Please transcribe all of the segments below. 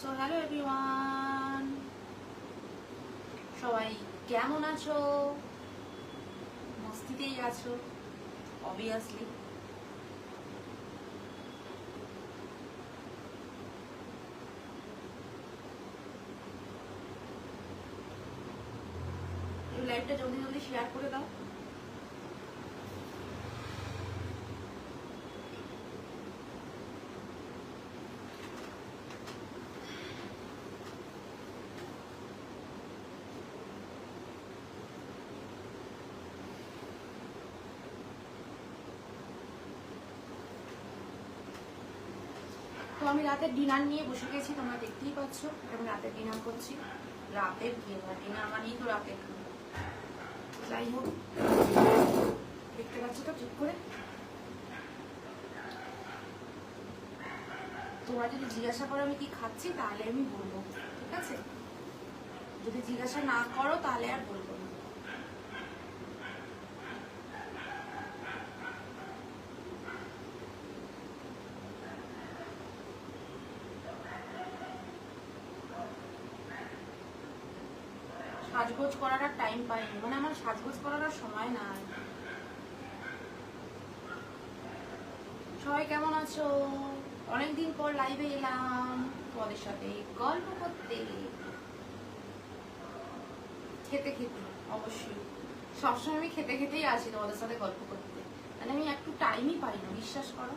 So hello everyone, সবাই কেমন আছো? মস্তিতেই আছো অবভিয়াসলি। লাইভটা জলদি জলদি শেয়ার করে দাও। তো আমি রাতের ডিনার নিয়ে বসে গেছি, তোমরা দেখতেই পাচ্ছ। আমি রাতের ডিনার করছি। রাতের ডিনার মানেই তো রাতের। যাই হোক, দেখতে পাচ্ছ তো ঠিক করে। তোমরা যদি জিজ্ঞাসা করো আমি কি খাচ্ছি তাহলে আমি বলবো, ঠিক আছে? যদি জিজ্ঞাসা না করো তাহলে আর বলবো না। সাজগোজ করার আর টাইম পাইনি, মানে আমার সাজগোজ করার আর সময় নাই। সবাই কেমন আছো? অনেকদিন পর লাইভে এলাম তোমাদের সাথে গল্প করতে, খেতে খেতে। অবশ্যই সবসময় আমি খেতে খেতেই আসি তোমাদের সাথে গল্প করতে, মানে আমি একটু টাইমই পাই না, বিশ্বাস করো।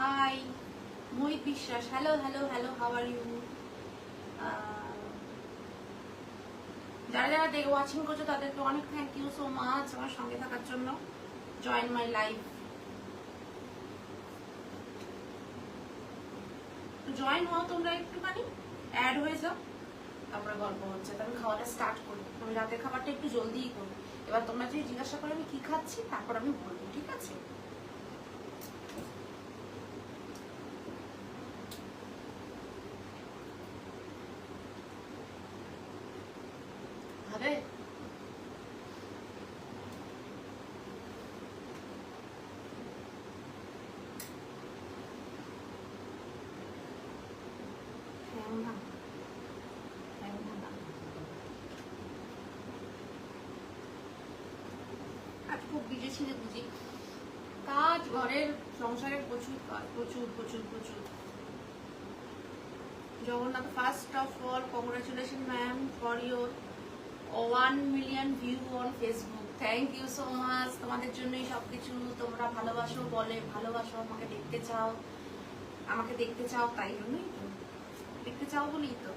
Hi Mohit Biswas, hello hello hello, how are you? যারা যারা ওয়াচিং করছো তাদেরকে অনেক থ্যাংক ইউ সো মাচ আমার সঙ্গে থাকার জন্য। জয়েন মাই লাইভ, জয়েন হও তোমরা, একটুখানি অ্যাড হয়ে যাও, তারপরে গল্প হচ্ছে। আমি খাওয়াটা স্টার্ট করি, আমি রাতের খাবারটা একটু জলদিই করি। এবার তোমরা যদি জিজ্ঞাসা করো আমি কি খাচ্ছি তারপর আমি বলবো, ঠিক আছে? হবে আজ খুব বিজি ছিল বুঝি, কাজ, ঘরের সংসারের প্রচুর কাজ, প্রচুর প্রচুর প্রচুর। Jagannath, first of all congratulation ma'am for your 1 million view on Facebook. Thank you so much. তোমাদের জন্যই সবকিছু। তোমরা ভালোবাসো বলে, ভালোবাসো, আমাকে দেখতে চাও, তাই জন্যই তো দেখতে চাও বলেই তো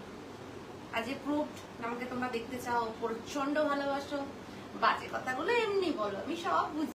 আজ এ প্রুফড আমাকে তোমরা দেখতে চাও, প্রচন্ড ভালোবাসো। বাজে কথাগুলো এমনি বলো, আমি সব বুঝি।